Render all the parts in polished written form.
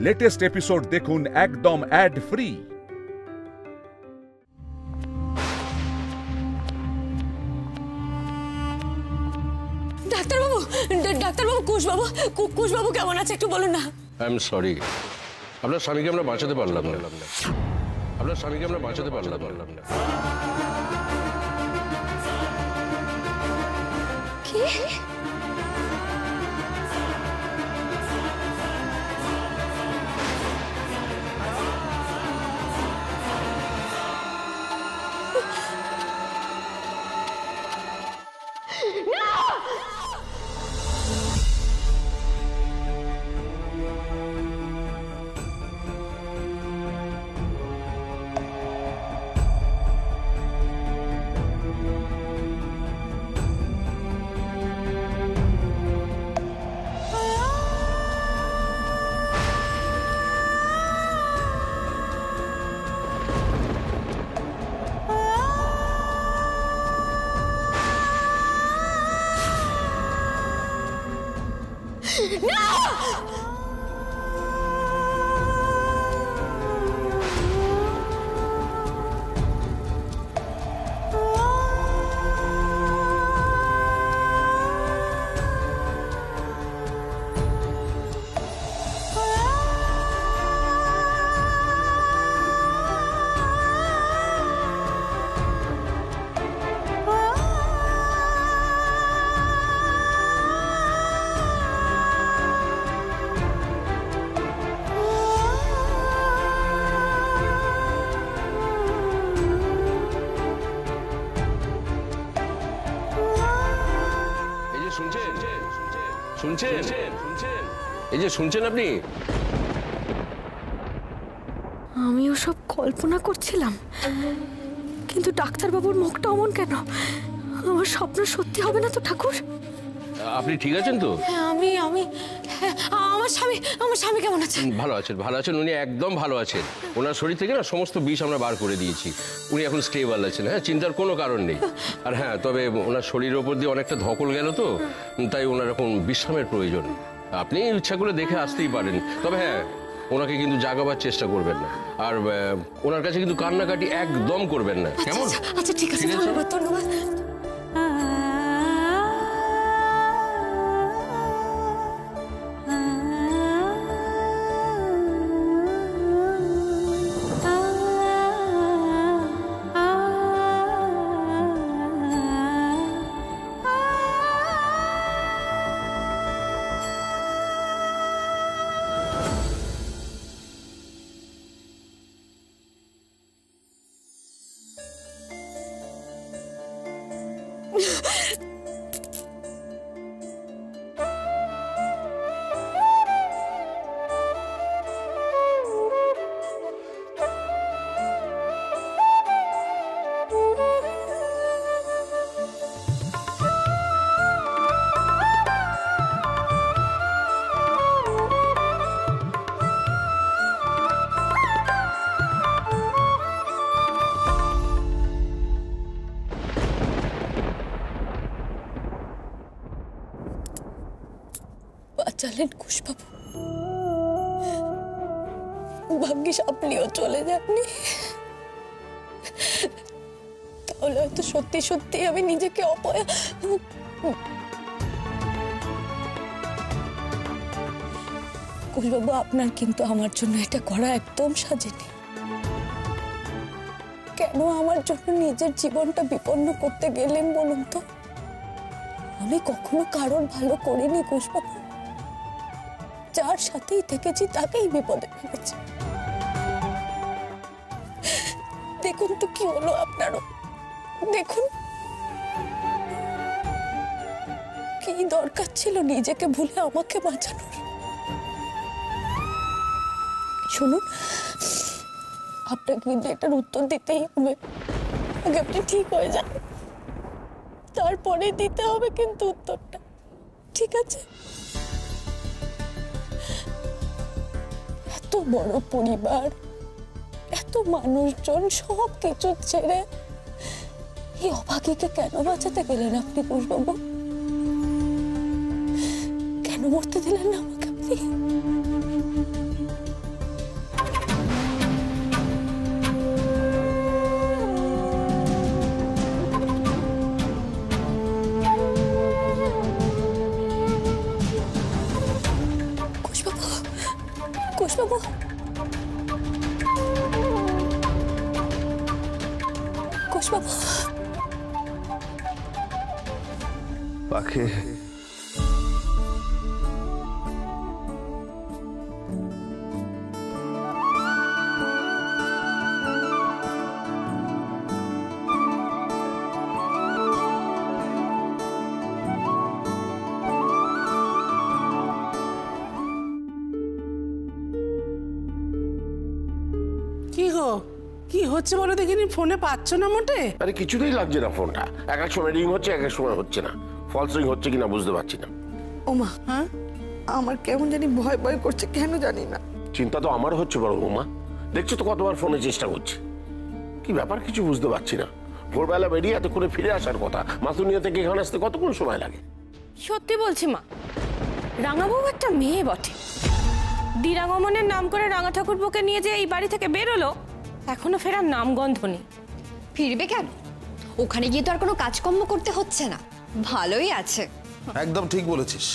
Latest episode দেখুন একদম add free. ডাক্তারবাবু, ডাক্তারবাবু, কুশবাবু কেমন আছে একটু বলুন না। আই এম সরি, আপনার স্বামীকে আমরা বাঁচাতে পারলাম না। আপনার স্বামীকে আমরা বাঁচাতে পারলাম না। কি? শুনছেন? এই যে শুনছেন আপনি? আমি ওসব কল্পনা করছিলাম, কিন্তু ডাক্তারবাবুর মুখটা অমন কেন? আমার স্বপ্ন সত্যি হবে না তো ঠাকুর? আপনি ঠিক আছেন তো? হ্যাঁ, আমার স্বামী কেমন আছেন? ভালো আছেন। উনি একদম ভালো আছেন। ওনার শরীর থেকে না সমস্ত বিষ আমরা বার করে দিয়েছি। উনি এখন স্টেবল আছেন। হ্যাঁ, চিন্তার কোনো কারণ নেই। আর হ্যাঁ, তবে ওনার শরীরের ওপর দিয়ে অনেকটা ধকল গেল তো, তাই ওনার এখন বিশ্রামের প্রয়োজন। আপনি ইচ্ছা করে দেখে আসতেই পারেন, তবে হ্যাঁ, ওনাকে কিন্তু জাগাবার চেষ্টা করবেন না। আর ওনার কাছে কিন্তু কান্নাকাটি একদম করবেন না, কেমন? আচ্ছা, ঠিক আছে, ধন্যবাদ। বাঁচালেন কুশবাবু, ভাগ্যিস আপনিও চলে যাননি, তাহলে হয়তো সত্যি সত্যি আমি নিজেকে অপয়া। কুশবাবু, আপনার কিন্তু আমার জন্য এটা করা একদম সাজেনি। কেন আমার জন্য নিজের জীবনটা বিপন্ন করতে গেলেন বলুন তো? আমি কখনো কারোর ভালো করিনি কুশবাবু। যার সাথেই থেকেছি তাকেই বিপদে ফেলেছি। দেখুন তো কি হলো আপনারও, দেখুন কি দরকার ছিল নিজেকে ভুলে আমাকে বাঁচানোর। শুনুন, আপনাকে কিন্তু এটার উত্তর দিতেই হবে। আগে আপনি ঠিক হয়ে যান, তারপরে দিতে হবে কিন্তু উত্তরটা, ঠিক আছে? এত বড় পরিবার, এত মানুষজন, সব কিছু ছেড়ে এই অভাগীকে কেন বাঁচাতে গেলেন আপনি কুশবাবু? কেন মরতে দিলেন না আমাকে আপনি? কুশবাবু, কুশবাবু, পাখি কি গো, কি হচ্ছে বলো দেখিনি? ফোনে পাচ্ছ না মোটে? আরে কিছুতেই লাগছে না ফোনটা, এক এক সময় রিং হচ্ছে, এক এক সময় হচ্ছে না। ফলস রিং হচ্ছে কিনা বুঝতে পারছি না। ওমা, হ্যাঁ, আমার কেমন জানি ভয় ভয় করছে, কেন জানি না। চিন্তা তো আমার হচ্ছে বড় বৌমা, দেখছো তো কতবার ফোনে চেষ্টা করছি, কি ব্যাপার কিছু বুঝতে পারছি না। ভোরবেলা বেরিয়ে এত করে ফিরে আসার কথা, মাতুনিয়া থেকে এখানে আসতে কতক্ষণ সময় লাগে? সত্যি বলছি মা, রাঙাবাবু একটা মেয়ে বটে। দিরাগমনের নাম করে রাঙা ঠাকুরপোকে নিয়ে যে এই বাড়ি থেকে বেরোলো, এখনো ফেরার নামগন্ধ নেই। ফিরবে কেন? ওখানে গিয়ে তো আর কোনো কাজকর্ম করতে হচ্ছে না, ভালোই আছে। একদম ঠিক বলেছিস।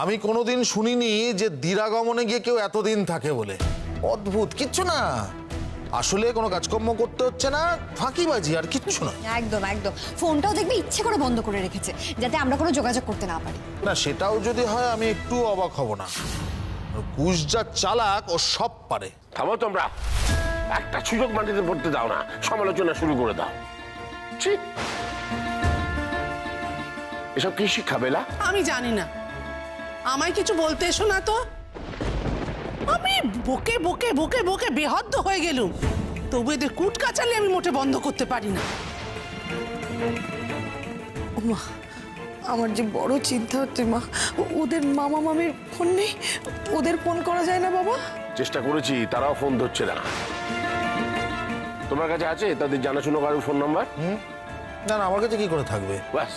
আমি কোনোদিন শুনিনি যে দিরাগমনে গিয়ে কেউ এতদিন থাকে বলে। অদ্ভুত, কিচ্ছু না, আসলে কোনো কাজকর্ম করতে হচ্ছে না, ফাঁকিবাজি আর কিচ্ছু না। একদম একদম। ফোনটাও দেখবে ইচ্ছে করে বন্ধ করে রেখেছে, যাতে আমরা কোনো যোগাযোগ করতে না পারি। না, সেটাও যদি হয় আমি একটু অবাক হব না। কুশ যা চালাক, ও সব পারে। থামো তোমরা, একটা সুযোগ মাটিতে পড়তে দাও না, সমালোচনা শুরু করে দাও। ছি, এসব কি শিক্ষা বেলা? আমি জানি না, আমায় কিছু বলতে এসো না তো। আমি বকে বকে বকে বকে বেহদ্দ হয়ে গেলুম, তবু এদের কুট কাচালে আমি মোটে বন্ধ করতে পারি না। ওমা, আমার যে বড় চিন্তা হচ্ছে মা। ওদের মামা মামির ফোন নেই? ওদের ফোন করা যায় না বাবা? চেষ্টা করেছি, তারাও ফোন ধরছে না। তোমার কাছে আছে তাদের জানাশোনা কারোর ফোন নাম্বার? না না, আমার কাছে কি করে থাকবে? ব্যাস,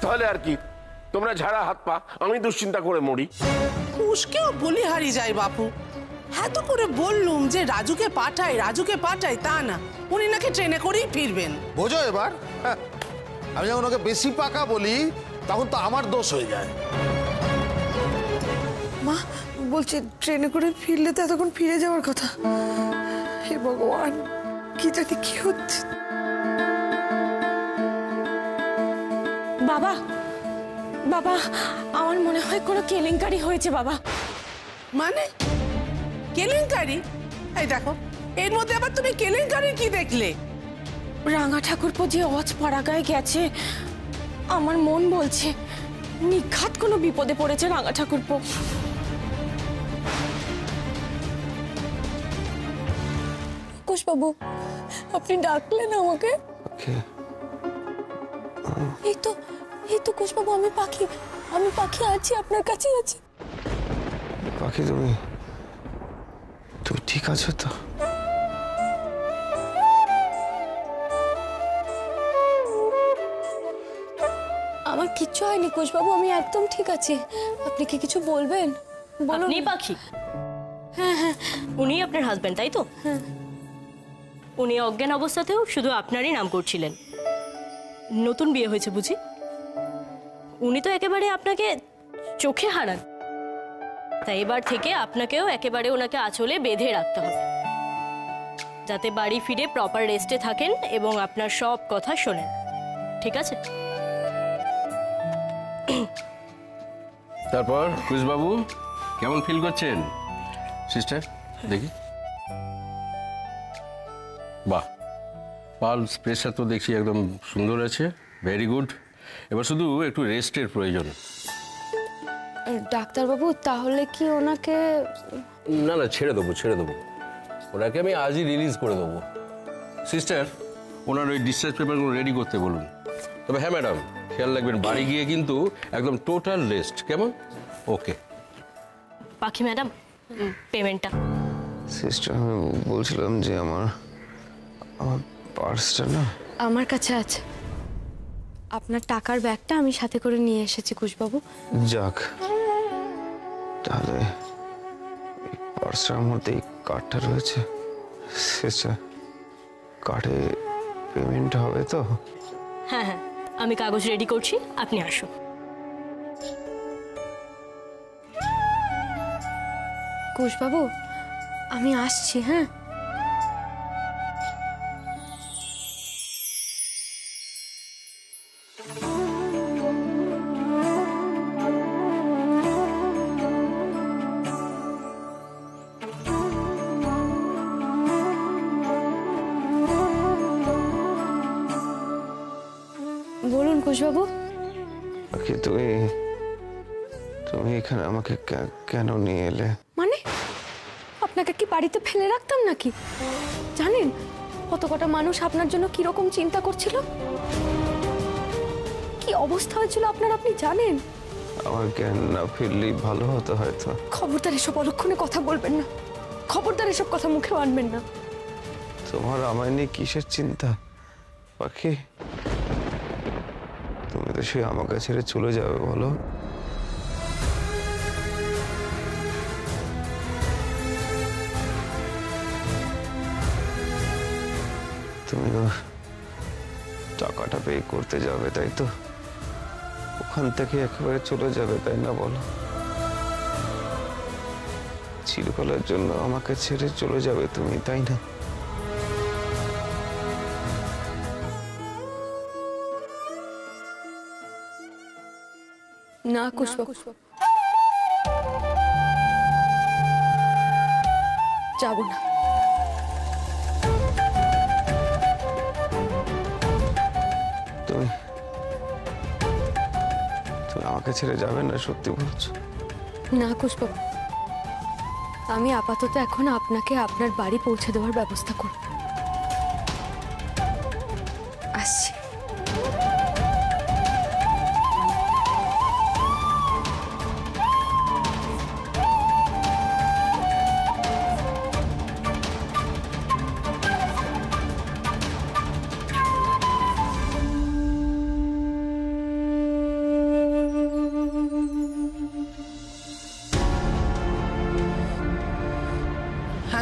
তাহলে আর কি, তোমরা ঝাড়া হাত পা, আমি দুশ্চিন্তা করে মরি। কুশকেও বলি হারিয়ে যায় বাপু। এত করে বললুম যে রাজুকে পাঠাই, তা না, উনি নাকি ট্রেনে করেই ফিরবেন। বোঝো এবার? হ্যাঁ, আমি যখন ওকে বেশি পাকা বলি তখন তো আমার দোষ হয়ে যায়। মা বলছে ট্রেনে করে ফিরলে তো এতক্ষণ ফিরে যাওয়ার কথা। হে ভগবান, কি জানি কি হচ্ছে। বাবা, বাবা, আমার মনে হয় কোনো কেলেঙ্কারি হয়েছে বাবা। মানে কেলেঙ্কারি? এই দেখো, এর মধ্যে আবার তুমি কেলেঙ্কারি কি দেখলে? রাঙা ঠাকুরপো যে অজ পাড়াগায় গেছে, আমার মন বলছে নিঘাত কোনো বিপদে পড়েছে রাঙা ঠাকুরপো। কুশবাবু, আপনি ডাকলেন আমাকে? এই তো কুশবাবু, আমি পাখি আছি, আপনার কাছেই আছি। পাখি, তুমি ঠিক আছো তো? আমার কিচ্ছু হয়নি কুশবাবু, আমি একদম ঠিক আছি। আপনি কি কিছু বলবেন? আপনি পাখি? হ্যাঁ হ্যাঁ, উনি আপনার হাজবেন্ড, তাই তো? হ্যাঁ। উনি অজ্ঞান অবস্থাতেও শুধু আপনারই নাম করছিলেন। নতুন বিয়ে হয়েছে বুঝি? উনি তো একেবারে আপনাকে চোখে হারান, তাই এবার থেকে আপনাকেও একেবারে ওনাকে আঁচলে বেঁধে রাখতে হবে, যাতে বাড়ি ফিরে প্রপার রেস্টে থাকেন এবং আপনার সব কথা শোনেন। ঠিক আছে? তারপর কুশবাবু কেমন ফিল করছেন? সিস্টার দেখি। বাহ, পালস প্রেশার তো দেখছি একদম সুন্দর আছে, ভেরি গুড। এবার শুধু একটু রেস্টের প্রয়োজন। ডাক্তারবাবু, তাহলে কি ওনাকে? না না, ছেড়ে দেবো, ওনাকে আমি আজই রিলিজ করে দেবো। সিস্টার, ওনার ওই ডিসচার্জ পেপারগুলো রেডি করতে বলুন। তবে হ্যাঁ ম্যাডাম, খেয়াল রাখবেন বাড়ি গিয়ে কিন্তু একদম টোটাল রেস্ট, কেমন? ওকে। পাখি ম্যাডাম, পেমেন্টটা। সিস্টার, আমি বলছিলাম যে আমার পার্সটা না আমার কাছে আছে। আপনার টাকার ব্যাগটা আমি সাথে করে নিয়ে এসেছি কুশবাবু। যাক, তাহলে পার্সটার মধ্যে এই কার্ডটা রয়েছে। সিস্টার, কার্ডে পেমেন্ট হবে তো? হ্যাঁ হ্যাঁ, আমি কাগজ রেডি করছি, আপনি আসুন। ঘোষবাবু, আমি আসছি। হ্যাঁ, বলুন ঘোষবাবু। পাখি, তুমি এখানে আমাকে কেন নিয়ে এলে? মানে আপনাকে কি বাড়িতে ফেলে রাখতাম নাকি? জানেন কত কটা মানুষ আপনার জন্য কিরকম চিন্তা করছিল, কি অবস্থা হয়েছিল আপনার, আপনি জানেন? আমার জ্ঞান না ফিরলেই ভালো হতো হয়তো। খবরদার এসব অলক্ষণে কথা বলবেন না, খবরদার এসব কথা মুখে আনবেন না। তোমার আমায় নিয়ে কিসের চিন্তা পাখি? তুমি তো সে আমাকে ছেড়ে চলে যাবে বলো। তুমি টাকাটা পে করতে যাবে তাই তো? ওখান থেকে একেবারে চলে যাবে তাই না বলো? চিরকালের জন্য আমাকে ছেড়ে চলে যাবে তুমি, তাই না? না কুশবাবু, যাব না। তুমি আমাকে ছেড়ে যাবে না, সত্যি বলছো? না কুশবাবু, আমি আপাতত এখন আপনাকে আপনার বাড়ি পৌঁছে দেওয়ার ব্যবস্থা করব। আসছি।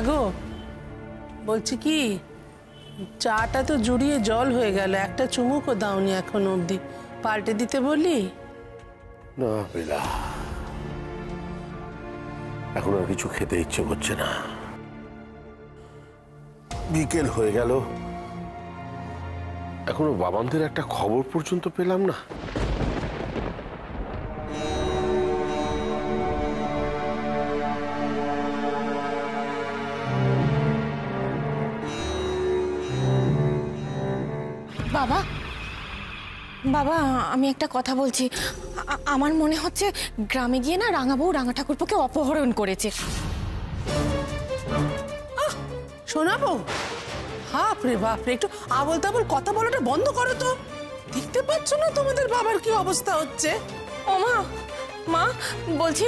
গো বলছি কি, চাটা তো জুড়িয়ে জল হয়ে গেল, একটা চুমুকও দাওনি এখন অবধি, পাল্টে দিতে বলি? না বেলা, এখন আর কিছু খেতে ইচ্ছে করছে না। বিকেল হয়ে গেল, এখনো বাবানদের একটা খবর পর্যন্ত পেলাম না। বাবা, বাবা, আমি একটা কথা বলছি। আমার মনে হচ্ছে গ্রামে গিয়ে না রাঙাবউ রাঙা ঠাকুরপোকে অপহরণ করেছে। শোনাবো? বাপরে বাপরে, একটু আবল তাবল কথা বলাটা বন্ধ করো তো। দেখতে পাচ্ছ না তোমাদের বাবার কি অবস্থা হচ্ছে? ও মা, মা বলছি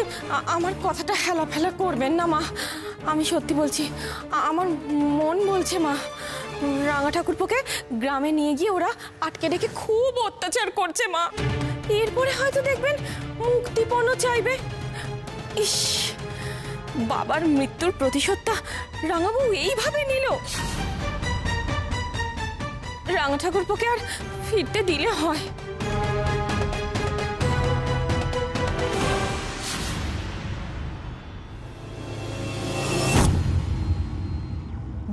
আমার কথাটা হেলা ফেলা করবেন না মা, আমি সত্যি বলছি। আমার মন বলছে মা, রাঙা ঠাকুরপোকে গ্রামে নিয়ে গিয়ে ওরা আটকে রেখে খুব অত্যাচার করছে মা। এরপরে হয়তো দেখবেন মুক্তিপণও চাইবে। ইস, বাবার মৃত্যুর প্রতিশোধটা রাঙাবউ এইভাবে নিল। রাঙা ঠাকুরপোকে আর ফিরতে দিলে হয়।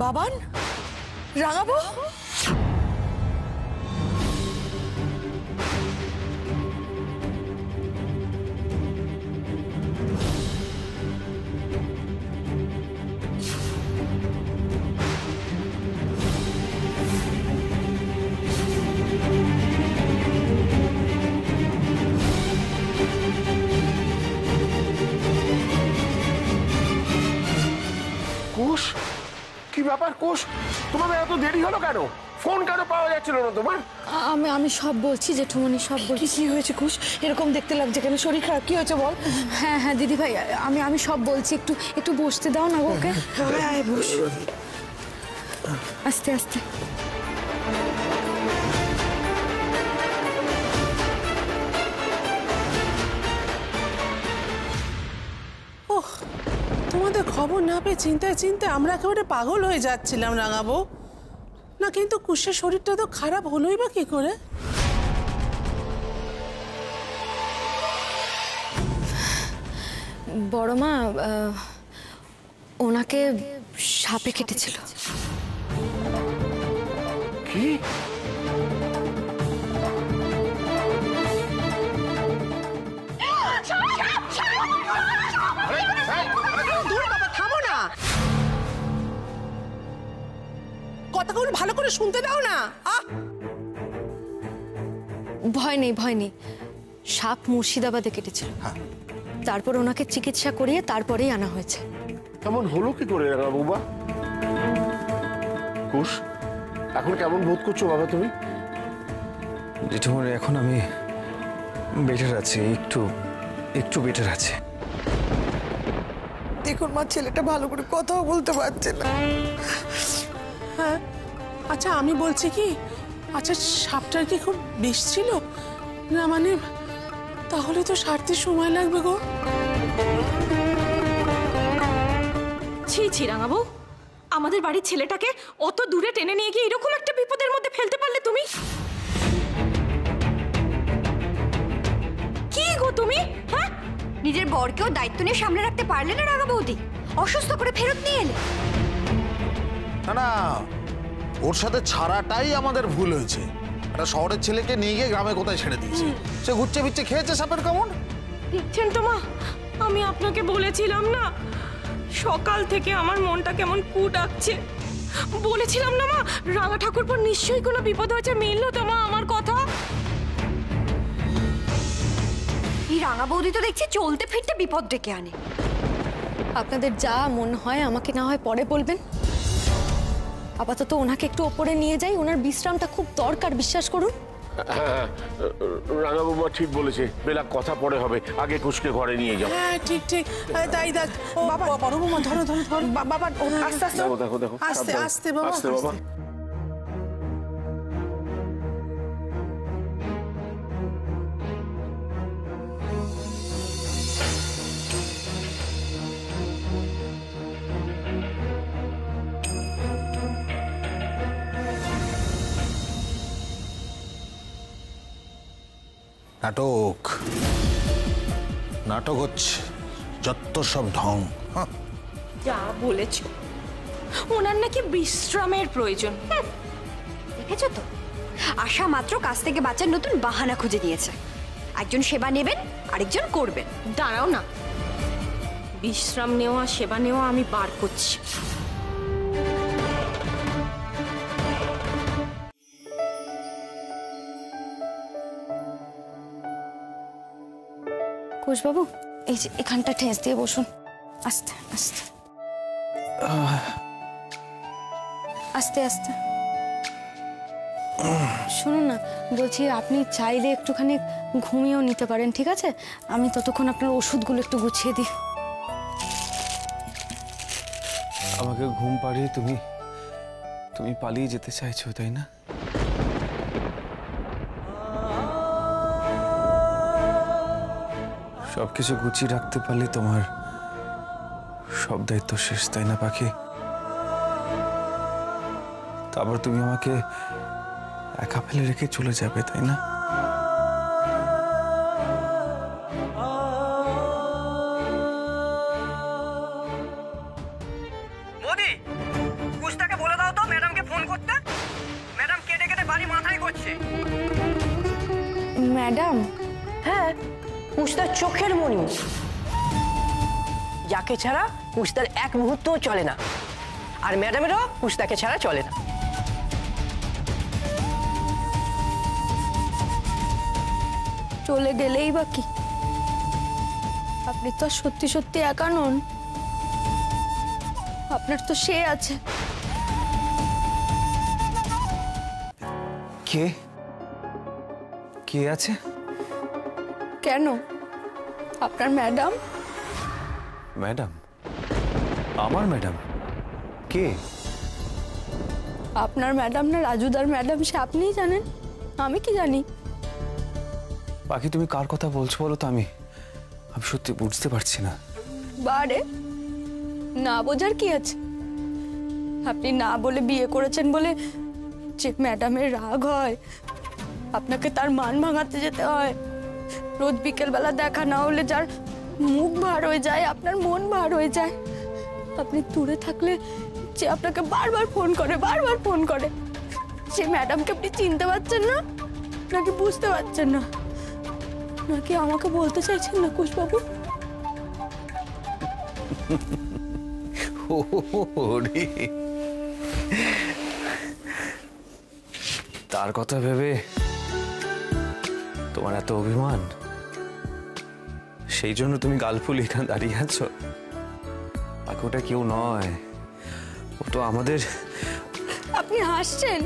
বাবান, রাঙাবউ, কোষ, কি ব্যাপার কোষ? তোমাদের এত দেরি হলো কেন? ফোন কেন পাওয়া যাচ্ছিল না তোমার? আমি সব বলছি জেঠুমনি, সব বলছি। কি হয়েছে কুশ? এরকম দেখতে লাগছে কেন? শরীর খারাপ? কি হয়েছে বল। হ্যাঁ হ্যাঁ দিদি ভাই, আমি সব বলছি, একটু একটু বসতে দাও না ওকে। হ্যাঁ বস, আস্তে আস্তে। ওহ, তোমাদের খবর না পেয়ে চিন্তায় চিন্তায় আমরা একেবারে পাগল হয়ে যাচ্ছিলাম রাঙাবো না। কিন্তু কুশের শরীরটা তো খারাপ হলোই বা কি করে? বড় মা, ওনাকে সাপে কেটেছিল। কি? থামো না, কথাগুলো ভালো করে শুনতে দাও না। ভয় নেই, ভয় নেই। সাপ মুর্শিদাবাদে কেটেছিল, তারপর ওনাকে চিকিৎসা করিয়ে তারপরেই আনা হয়েছে। কেমন হলো কি করে রাঙা বাবা? কুশ, এখন কেমন বোধ করছো বাবা তুমি? জেঠুমনি, এখন আমি বেটার আছি, একটু একটু বেটার আছে। দেখুন মা, ছেলেটা ভালো করে কথাও বলতে পারছে না। হ্যাঁ, আচ্ছা আমি বলছি কি, আচ্ছা সাপটার কি খুব বিষ ছিল? না মানে তাহলে তো সারতে সময় লাগবে গো। ছি ছি রাঙাবু, আমাদের বাড়ির ছেলেটাকে অত দূরে টেনে নিয়ে গিয়ে এরকম একটা বিপদের মধ্যে ফেলতে পারলে তুমি? কি গো তুমি? হ্যাঁ, নিজের বরকেও দায়িত্ব নিয়ে সামনে রাখতে পারলে না রাঙা বৌদি? অসুস্থ করে ফেরত নিয়ে এলে। না না, ওর সাথে ছাড়াটাই আমাদের ভুল হয়েছে। একটা শহরের ছেলেকে নিয়ে গিয়ে গ্রামে কোথায় ছেড়ে দিয়েছে, সে ঘুরছে ফিরছে খেয়েছে সাপের কামড়। দেখছেন তো মা, আমি আপনাকে বলেছিলাম না, সকাল থেকে আমার মনটা কেমন কু ডাকছে। বলেছিলাম না মা, রাঙা ঠাকুরপোর নিশ্চয়ই কোনো বিপদ হয়েছে। মিললো তো মা আমার কথা? এই রাঙা বৌদি তো দেখছি চলতে ফিরতে বিপদ ডেকে আনে। আপনাদের যা মন হয় আমাকে না হয় পরে বলবেন। আপাতত ওনাকে একটু ওপরে নিয়ে যাই, ওনার বিশ্রামটা খুব দরকার, বিশ্বাস করুন। হ্যাঁ, রাঙা বাবা ঠিক বলেছে, বেলা কথা পরে হবে, আগে কুশকে ঘরে নিয়ে যাও। হ্যাঁ ঠিক ঠিক, তাই দেখ বাবা। বড় বৌমা ধরো ধরো ধরো বাবা, আস্তে আস্তে, দেখো দেখো দেখো, আস্তে আস্তে বাবা, আস্তে বাবা। নাটক নাটক হচ্ছে, যত সব ঢং। যা বলেছ, ওনার নাকি বিশ্রামের প্রয়োজন। দেখেছো তো, আশা মাত্র কাছ থেকে বাঁচার নতুন বাহানা খুঁজে নিয়েছে। একজন সেবা নেবেন, আরেকজন করবেন। দাঁড়াও না, বিশ্রাম নেওয়া সেবা নেওয়া আমি বার করছি। কুশবাবু, এই যে এখানটা ঠেস দিয়ে বসুন, আস্তে আস্তে আস্তে আস্তে। শুনুন না, বলছি আপনি চাইলে একটুখানি ঘুমিয়েও নিতে পারেন, ঠিক আছে? আমি ততক্ষণ আপনার ওষুধগুলো একটু গুছিয়ে দিই। আমাকে ঘুম পাড়িয়ে তুমি তুমি পালিয়ে যেতে চাইছো, তাই না? সবকিছু গুছিয়ে রাখতে পারলে তোমার সব দায়িত্ব শেষ, তাই না পাখি? তারপর তুমি আমাকে একা ফেলে রেখে চলে যাবে, তাই না? মোদি, কুশটাকে বলে দাও তো ম্যাডামকে ফোন করতে। ম্যাডাম কেটে কেটে বাড়ি মাথায় করছে। ম্যাডাম? হ্যাঁ, কুশতার চোখের মণি, যাকে ছাড়া কুশতার এক মুহূর্তও চলে না। আর ম্যাডামেরও কুশতাকে ছাড়া চলে না। চলে গেলেই বা কি, আপনি তো আর সত্যি সত্যি একা নন, আপনার তো সে আছে। কে কে আছে? কেন, আপনার ম্যাডাম। ম্যাডাম? আমার ম্যাডাম? কে? আপনার ম্যাডাম না রাজুদার ম্যাডাম, সে আপনিই জানেন, আমি কি জানি? বাকি তুমি কার কথা বলছো বলো তো? আমি সত্যি বুঝতে পারছি না। বারে, না বোঝার কি আছে? আপনি না বলে বিয়ে করেছেন বলে যে ম্যাডামের রাগ হয়, আপনাকে তার মান ভাঙাতে যেতে হয়, রোজ বিকেলবেলা দেখা না হলে যার মুখ ভার হয়ে যায়, আপনার মন ভার হয়ে যায়, আপনি দূরে থাকলে যে আপনাকে বারবার ফোন করে সে ম্যাডামকে আপনি চিনতে পারছেন না, নাকি বুঝতে পারছেন না, নাকি আমাকে বলতে চাইছেন না কুশবাবু? তার কথা ভেবে তোমার এত অভিমান, সেই জন্য তুমি গাল ফুলিয়ে এখানে দাঁড়িয়ে আছো? বাকি ওটা কেউ নয়, ও তো আমাদের। আপনি হাসছেন,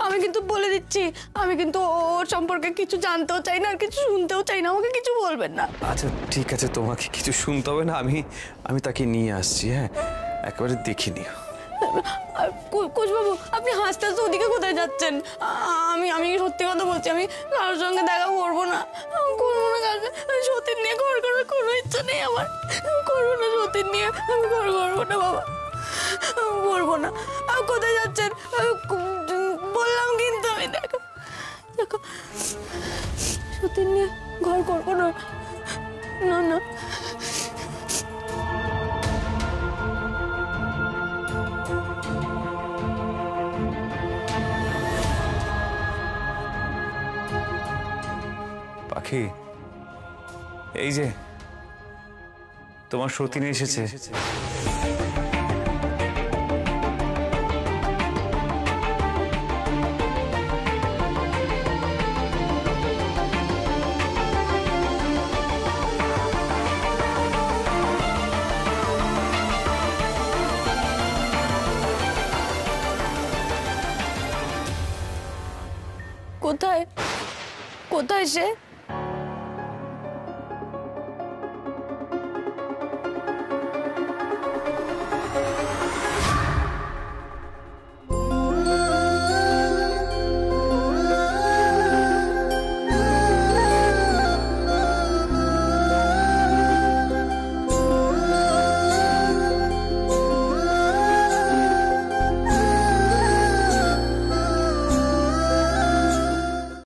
আমি কিন্তু বলে দিচ্ছি, আমি কিন্তু ওর সম্পর্কে কিছু জানতেও চাই না আর কিছু শুনতেও চাই না, আমাকে কিছু বলবেন না। আচ্ছা ঠিক আছে, তোমাকে কিছু শুনতে হবে না, আমি তাকে নিয়ে আসছি। হ্যাঁ, একেবারে দেখে নিও। কুশবাবু, আপনি হাসতে হাসতে ওদিকে কোথায় যাচ্ছেন? আমি সত্যি কথা বলছি, আমি কারোর সঙ্গে দেখা করবো না, সতীর নিয়ে ঘর করার কোনো ইচ্ছা নেই আমার। করবো না সতীর নিয়ে, আমি ঘর করবো না বাবা, করবো না। কোথায় যাচ্ছেন বললাম কিন্তু, আমি দেখো সতীর নিয়ে ঘর করবো না, না না। পাখি, এই যে তোমার সতীন এসেছে। কোথায় কোথায় সে?